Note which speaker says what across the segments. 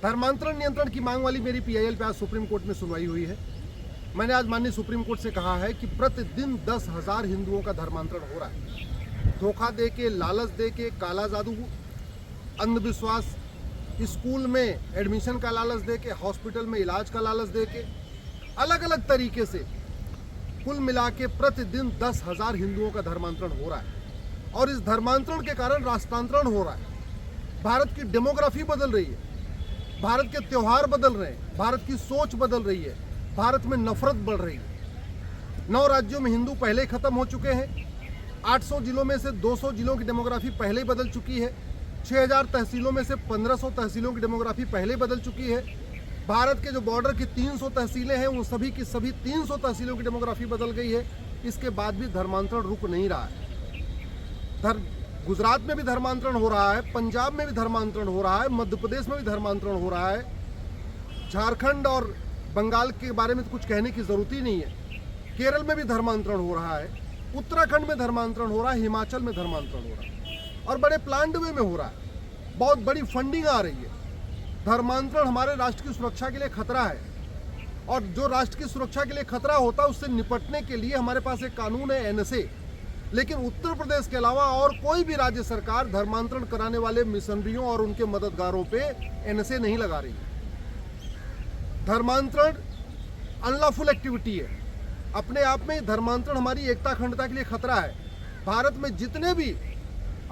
Speaker 1: धर्मांतरण नियंत्रण की मांग वाली मेरी पीआईएल पे आज सुप्रीम कोर्ट में सुनवाई हुई है। मैंने आज माननीय सुप्रीम कोर्ट से कहा है कि प्रतिदिन 10,000 हिंदुओं का धर्मांतरण हो रहा है। धोखा दे के, लालच दे के, काला जादू, अंधविश्वास, स्कूल में एडमिशन का लालच दे के, हॉस्पिटल में इलाज का लालच दे के, अलग अलग तरीके से कुल मिला के प्रतिदिन 10,000 हिंदुओं का धर्मांतरण हो रहा है। और इस धर्मांतरण के कारण राष्ट्रांतरण हो रहा है। भारत की डेमोग्राफी बदल रही है, भारत के त्योहार बदल रहे हैं, भारत की सोच बदल रही है, भारत में नफरत बढ़ रही है। 9 राज्यों में हिंदू पहले ही खत्म हो चुके हैं। 800 जिलों में से 200 जिलों की डेमोग्राफी पहले ही बदल चुकी है। 6000 तहसीलों में से 1500 तहसीलों की डेमोग्राफी पहले ही बदल चुकी है। भारत के जो बॉर्डर की 300 तहसीलें हैं, उन सभी की सभी 300 तहसीलों की डेमोग्राफी बदल गई है। इसके बाद भी धर्मांतरण रुक नहीं रहा है। गुजरात में भी धर्मांतरण हो रहा है, पंजाब में भी धर्मांतरण हो रहा है, मध्य प्रदेश में भी धर्मांतरण हो रहा है। झारखंड और बंगाल के बारे में तो कुछ कहने की जरूरत ही नहीं है। केरल में भी धर्मांतरण हो रहा है, उत्तराखंड में धर्मांतरण हो रहा है, हिमाचल में धर्मांतरण हो रहा है और बड़े प्लान्ड वे में हो रहा है। बहुत बड़ी फंडिंग आ रही है। धर्मांतरण हमारे राष्ट्र की सुरक्षा के लिए खतरा है और जो राष्ट्र की सुरक्षा के लिए खतरा होता है उससे निपटने के लिए हमारे पास एक कानून है, एनएसए। लेकिन उत्तर प्रदेश के अलावा और कोई भी राज्य सरकार धर्मांतरण कराने वाले मिशनरियों और उनके मददगारों पे एनएसए नहीं लगा रही। धर्मांतरण अनलॉफुल एक्टिविटी है। अपने आप में धर्मांतरण हमारी एकता अखंडता के लिए खतरा है। भारत में जितने भी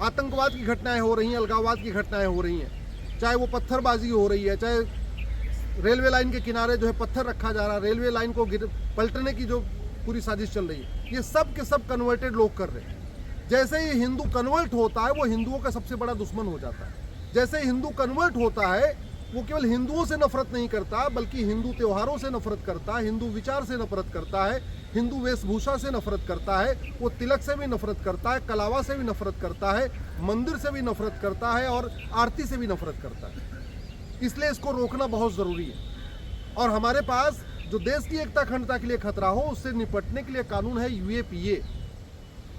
Speaker 1: आतंकवाद की घटनाएं हो रही हैं, अलगाववाद की घटनाएं हो रही हैं, चाहे वो पत्थरबाजी हो रही है, चाहे रेलवे लाइन के किनारे जो है पत्थर रखा जा रहा है, रेलवे लाइन को पलटने की जो पूरी साजिश चल रही है, ये सब के सब कन्वर्टेड लोग कर रहे हैं। जैसे ही हिंदू कन्वर्ट होता है वो हिंदुओं का सबसे बड़ा दुश्मन हो जाता है। जैसे ही हिंदू कन्वर्ट होता है वो केवल हिंदुओं से नफरत नहीं करता बल्कि हिंदू त्योहारों से नफरत करता है, हिंदू विचार से नफरत करता है, हिंदू वेशभूषा से नफरत करता है, वो तिलक से भी नफरत करता है, कलावा से भी नफरत करता है, मंदिर से भी नफरत करता है और आरती से भी नफरत करता है। इसलिए इसको रोकना बहुत ज़रूरी है और हमारे पास जो देश की एकता अखंडता के लिए खतरा हो उससे निपटने के लिए कानून है यूएपीए।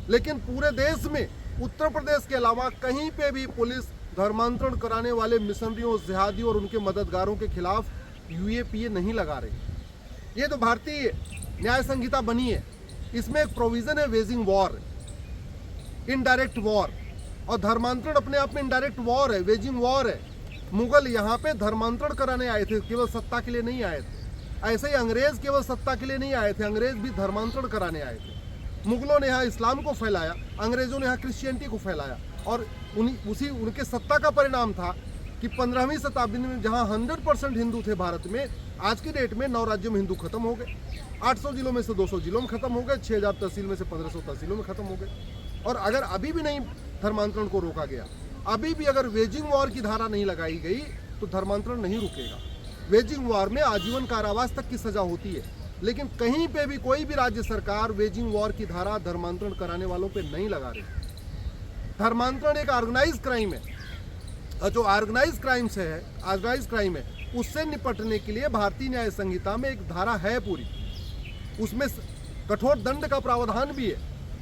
Speaker 1: लेकिन पूरे देश में उत्तर प्रदेश के अलावा कहीं पे भी पुलिस धर्मांतरण कराने वाले मिशनरियों, जिहादियों और उनके मददगारों के खिलाफ यूएपीए नहीं लगा रही। ये तो भारतीय न्याय संहिता बनी है, इसमें एक प्रोविजन है वेजिंग वॉर, इनडायरेक्ट वॉर, और धर्मांतरण अपने आप में इनडायरेक्ट वॉर है, वेजिंग वॉर है। मुगल यहाँ पे धर्मांतरण कराने आए थे, केवल सत्ता के लिए नहीं आए थे। ऐसे ही अंग्रेज केवल सत्ता के लिए नहीं आए थे, अंग्रेज भी धर्मांतरण कराने आए थे। मुगलों ने यहाँ इस्लाम को फैलाया, अंग्रेजों ने यहाँ क्रिश्चियनिटी को फैलाया और उनके सत्ता का परिणाम था कि 15वीं शताब्दी में जहाँ 100% हिंदू थे भारत में, आज की डेट में 9 राज्यों में हिंदू खत्म हो गए। 800 जिलों में से 200 जिलों में खत्म हो गए, 6000 तहसील में से 1500 तहसीलों में खत्म हो गए। और अगर अभी भी नहीं धर्मांतरण को रोका गया, अभी भी अगर वेजिंग वॉर की धारा नहीं लगाई गई तो धर्मांतरण नहीं रुकेगा। वेजिंग वॉर में आजीवन कारावास तक की सजा होती है, लेकिन कहीं पे भी कोई भी राज्य सरकार वेजिंग वॉर की धारा धर्मांतरण कराने वालों पे नहीं लगा रही। धर्मांतरण एक ऑर्गेनाइज क्राइम है और जो ऑर्गेनाइज क्राइम है उससे निपटने के लिए भारतीय न्याय संहिता में एक धारा है पूरी, उसमें कठोर दंड का प्रावधान भी है,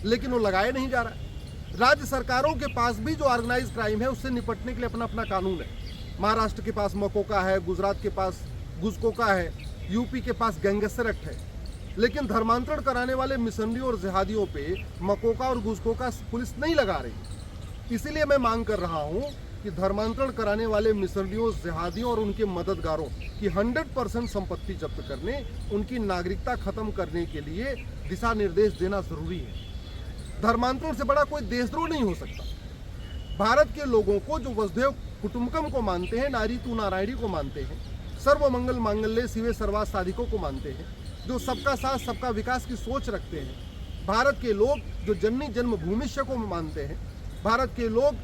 Speaker 1: लेकिन वो लगाया नहीं जा रहा है। राज्य सरकारों के पास भी जो ऑर्गेनाइज क्राइम है उससे निपटने के लिए अपना अपना कानून है। महाराष्ट्र के पास मकोका है, गुजरात के पास गुजकोका है, यूपी के पास गैंगस्टर एक्ट है। लेकिन धर्मांतरण कराने वाले मिशनरियों और जिहादियों पे मकोका और गुजकोका पुलिस नहीं लगा रही। इसीलिए मैं मांग कर रहा हूँ कि धर्मांतरण कराने वाले मिशनरियों, जिहादियों और उनके मददगारों की 100% संपत्ति जब्त करने, उनकी नागरिकता खत्म करने के लिए दिशा निर्देश देना जरूरी है। धर्मांतरण से बड़ा कोई देशद्रोह नहीं हो सकता। भारत के लोगों को जो वसुधैव कुटुंबकम को मानते हैं, नारी तू नारायणी को मानते हैं, सर्वमंगल मांगल्ये शिवे सर्वार्थ साधिकों को मानते हैं, जो सबका साथ सबका विकास की सोच रखते हैं, भारत के लोग जो जननी जन्मभूमिष्य को मानते हैं, भारत के लोग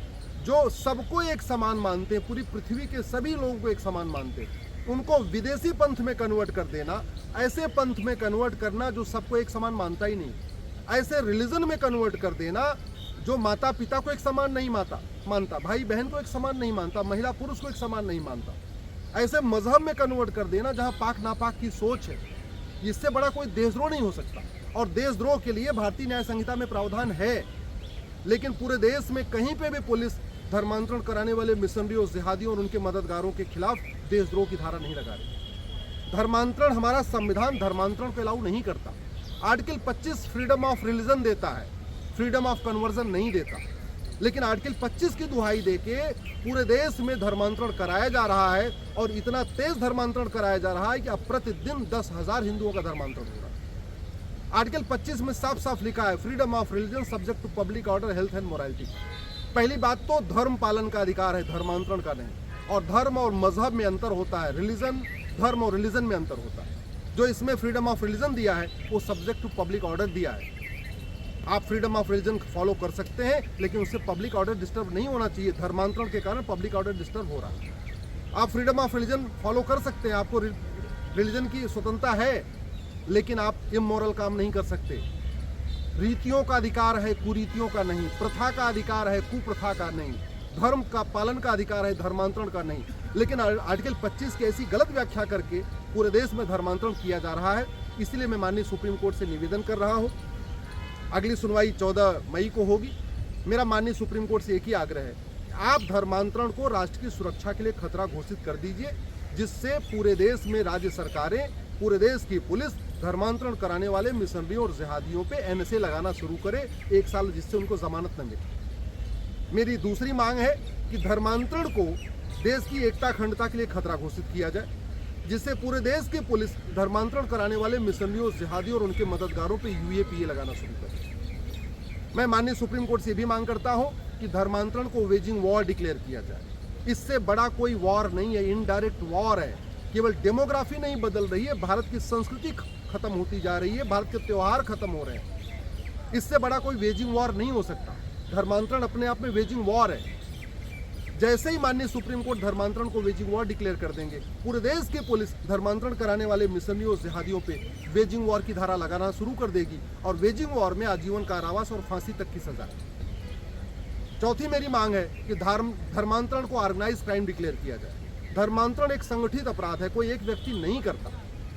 Speaker 1: जो सबको एक समान मानते हैं, पूरी पृथ्वी के सभी लोगों को एक समान मानते हैं, उनको विदेशी पंथ में कन्वर्ट कर देना, ऐसे पंथ में कन्वर्ट करना जो सबको एक समान मानता ही नहीं, ऐसे रिलीजन में कन्वर्ट कर देना जो माता पिता को एक समान नहीं मानता, भाई बहन को एक समान नहीं मानता, महिला पुरुष को एक समान नहीं मानता, ऐसे मजहब में कन्वर्ट कर देना जहां पाक नापाक की सोच है, इससे बड़ा कोई देशद्रोह नहीं हो सकता। और देशद्रोह के लिए भारतीय न्याय संहिता में प्रावधान है, लेकिन पूरे देश में कहीं पे भी पुलिस धर्मांतरण कराने वाले मिशनरियों, जिहादियों और उनके मददगारों के खिलाफ देशद्रोह की धारा नहीं लगा रहे। धर्मांतरण, हमारा संविधान धर्मांतरण को अलाउ नहीं करता। आर्टिकल 25 फ्रीडम ऑफ रिलीजन देता है, फ्रीडम ऑफ कन्वर्जन नहीं देता। लेकिन आर्टिकल 25 की दुहाई देके पूरे देश में धर्मांतरण कराया जा रहा है, और इतना तेज धर्मांतरण कराया जा रहा है कि अब प्रतिदिन 10,000 हिंदुओं का धर्मांतरण हो रहा है। आर्टिकल 25 में साफ साफ लिखा है, freedom of religion subject to public order, health and morality. पहली बात तो धर्म पालन का अधिकार है, धर्मांतरण का नहीं। और धर्म और मजहब में अंतर होता है, रिलीजन, धर्म और रिलीजन में अंतर होता है। जो इसमें फ्रीडम ऑफ रिलीजन दिया है वो सब्जेक्ट टू पब्लिक ऑर्डर दिया है। आप फ्रीडम ऑफ रिलीजन फॉलो कर सकते हैं, लेकिन उससे पब्लिक ऑर्डर डिस्टर्ब नहीं होना चाहिए। धर्मांतरण के कारण पब्लिक ऑर्डर डिस्टर्ब हो रहा है। आप फ्रीडम ऑफ रिलीजन फॉलो कर सकते हैं, आपको रिलीजन की स्वतंत्रता है, लेकिन आप इमोरल काम नहीं कर सकते। रीतियों का अधिकार है, कुरीतियों का नहीं। प्रथा का अधिकार है, कुप्रथा का नहीं। धर्म का पालन का अधिकार है, धर्मांतरण का नहीं। लेकिन आर्टिकल 25 की ऐसी गलत व्याख्या करके पूरे देश में धर्मांतरण किया जा रहा है। इसलिए मैं माननीय सुप्रीम कोर्ट से निवेदन कर रहा हूँ, अगली सुनवाई 14 मई को होगी। मेरा माननीय सुप्रीम कोर्ट से एक ही आग्रह है, आप धर्मांतरण को राष्ट्र की सुरक्षा के लिए खतरा घोषित कर दीजिए, जिससे पूरे देश में राज्य सरकारें, पूरे देश की पुलिस धर्मांतरण कराने वाले मिशनरियों और जिहादियों पे एनएसए लगाना शुरू करे 1 साल, जिससे उनको जमानत न मिले। मेरी दूसरी मांग है कि धर्मांतरण को देश की एकता अखंडता के लिए खतरा घोषित किया जाए, जिससे पूरे देश की पुलिस धर्मांतरण कराने वाले मिशनरियों, जिहादियों और उनके मददगारों पे यूएपीए लगाना शुरू करे। मैं माननीय सुप्रीम कोर्ट से भी मांग करता हूं कि धर्मांतरण को वेजिंग वॉर डिक्लेयर किया जाए। इससे बड़ा कोई वॉर नहीं है, इनडायरेक्ट वॉर है। केवल डेमोग्राफी नहीं बदल रही है, भारत की संस्कृति खत्म होती जा रही है, भारत के त्यौहार खत्म हो रहे हैं। इससे बड़ा कोई वेजिंग वॉर नहीं हो सकता। धर्मांतरण अपने आप में वेजिंग वॉर है। जैसे ही माननीय सुप्रीम कोर्ट धर्मांतरण को वेजिंग वॉर डिक्लेयर कर देंगे, पूरे देश की पुलिस धर्मांतरण कराने वाले मिशनरियों, जिहादियों पे वेजिंग वॉर की धारा लगाना शुरू कर देगी, और वेजिंग वॉर में आजीवन कारावास और फांसी तक की सजा है। चौथी मेरी मांग है कि धर्मांतरण को ऑर्गेनाइज क्राइम डिक्लेयर किया जाए। धर्मांतरण एक संगठित अपराध है, कोई एक व्यक्ति नहीं करता।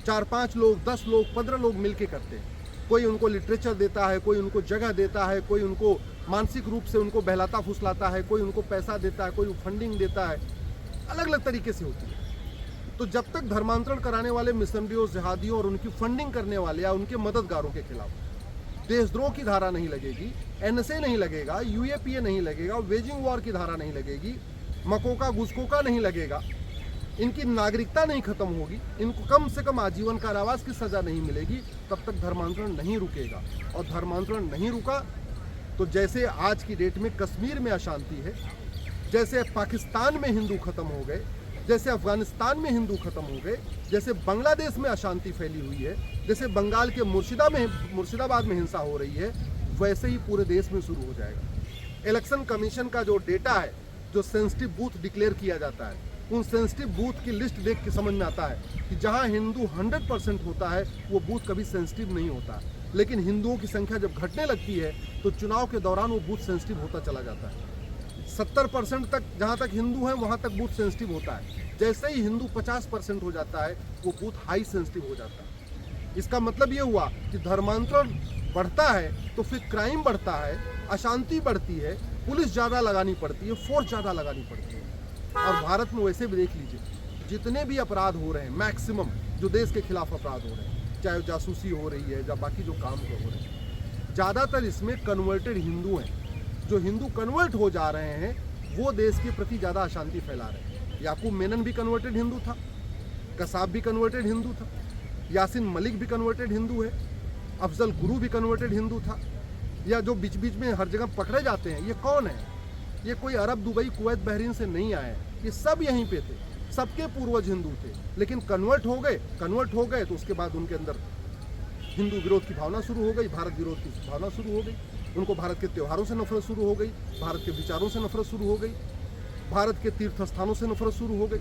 Speaker 1: 4-5 लोग, 10 लोग, 15 लोग मिलके करते हैं। कोई उनको लिटरेचर देता है, कोई उनको जगह देता है, कोई उनको मानसिक रूप से उनको बहलाता फुसलाता है, कोई उनको पैसा देता है, कोई फंडिंग देता है, अलग अलग तरीके से होती है। तो जब तक धर्मांतरण कराने वाले मिशनरियों, जिहादियों और उनकी फंडिंग करने वाले या उनके मददगारों के खिलाफ देशद्रोह की धारा नहीं लगेगी, एनएसए नहीं लगेगा, यूएपीए नहीं लगेगा, वेजिंग वॉर की धारा नहीं लगेगी, मकोका घुसकोका नहीं लगेगा, इनकी नागरिकता नहीं खत्म होगी, इनको कम से कम आजीवन कारावास की सजा नहीं मिलेगी, तब तक धर्मांतरण नहीं रुकेगा। और धर्मांतरण नहीं रुका तो जैसे आज की डेट में कश्मीर में अशांति है, जैसे पाकिस्तान में हिंदू खत्म हो गए, जैसे अफगानिस्तान में हिंदू खत्म हो गए, जैसे बांग्लादेश में अशांति फैली हुई है, जैसे बंगाल के मुर्शिदाबाद में हिंसा हो रही है, वैसे ही पूरे देश में शुरू हो जाएगा। इलेक्शन कमीशन का जो डेटा है, जो सेंसिटिव बूथ डिक्लेयर किया जाता है, उन सेंसिटिव बूथ की लिस्ट देख के समझ में आता है कि जहां हिंदू 100% होता है वो बूथ कभी सेंसिटिव नहीं होता। लेकिन हिंदुओं की संख्या जब घटने लगती है तो चुनाव के दौरान वो बूथ सेंसिटिव होता चला जाता है। 70% तक जहां तक हिंदू हैं वहां तक बूथ सेंसिटिव होता है। जैसे ही हिंदू 50% हो जाता है वो बूथ हाई सेंसिटिव हो जाता है। इसका मतलब ये हुआ कि धर्मांतरण बढ़ता है तो फिर क्राइम बढ़ता है, अशांति बढ़ती है, पुलिस ज़्यादा लगानी पड़ती है, फोर्स ज़्यादा लगानी पड़ती है। और भारत में वैसे भी देख लीजिए, जितने भी अपराध हो रहे हैं, मैक्सिमम जो देश के खिलाफ अपराध हो रहे हैं, चाहे जासूसी हो रही है या बाकी जो काम हो रहे हैं, ज़्यादातर इसमें कन्वर्टेड हिंदू हैं। जो हिंदू कन्वर्ट हो जा रहे हैं वो देश के प्रति ज़्यादा अशांति फैला रहे हैं। याकूब मेनन भी कन्वर्टेड हिंदू था, कसाब भी कन्वर्टेड हिंदू था, यासिन मलिक भी कन्वर्टेड हिंदू है, अफजल गुरु भी कन्वर्टेड हिंदू था। या जो बीच बीच में हर जगह पकड़े जाते हैं, ये कौन है? ये कोई अरब, दुबई, कुवैत, बहरीन से नहीं आए, ये सब यहीं पे थे। सबके पूर्वज हिंदू थे, लेकिन कन्वर्ट हो गए तो उसके बाद उनके अंदर हिंदू विरोध की भावना शुरू हो गई, भारत विरोध की भावना शुरू हो गई, उनको भारत के त्योहारों से नफरत शुरू हो गई, भारत के विचारों से नफरत शुरू हो गई, भारत के तीर्थ स्थानों से नफरत शुरू हो गई,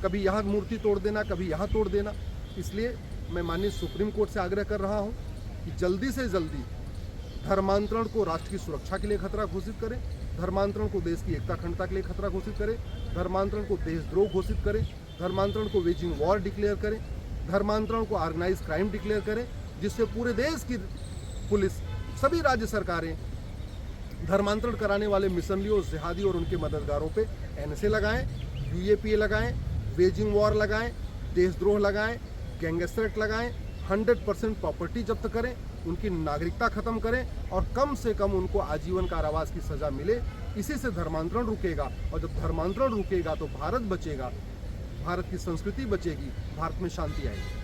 Speaker 1: कभी यहाँ मूर्ति तोड़ देना, कभी यहाँ तोड़ देना। इसलिए मैं माननीय सुप्रीम कोर्ट से आग्रह कर रहा हूँ कि जल्दी से जल्दी धर्मांतरण को राष्ट्र की सुरक्षा के लिए खतरा घोषित करें, धर्मांतरण को देश की एकता अखंडता के लिए खतरा घोषित करें, धर्मांतरण को देशद्रोह घोषित करें, धर्मांतरण को वेजिंग वॉर डिक्लेयर करें, धर्मांतरण को ऑर्गेनाइज क्राइम डिक्लेयर करें, जिससे पूरे देश की पुलिस, सभी राज्य सरकारें धर्मांतरण कराने वाले मिशनरियों, जिहादी और उनके मददगारों पे NSA लगाएं, UAPA लगाएं, वेजिंग वॉर लगाएं, देशद्रोह लगाएं, गैंगस्टर एक्ट लगाएं, 100% प्रॉपर्टी जब्त करें, उनकी नागरिकता खत्म करें और कम से कम उनको आजीवन कारावास की सजा मिले। इसी से धर्मांतरण रुकेगा, और जब धर्मांतरण रुकेगा तो भारत बचेगा, भारत की संस्कृति बचेगी, भारत में शांति आएगी।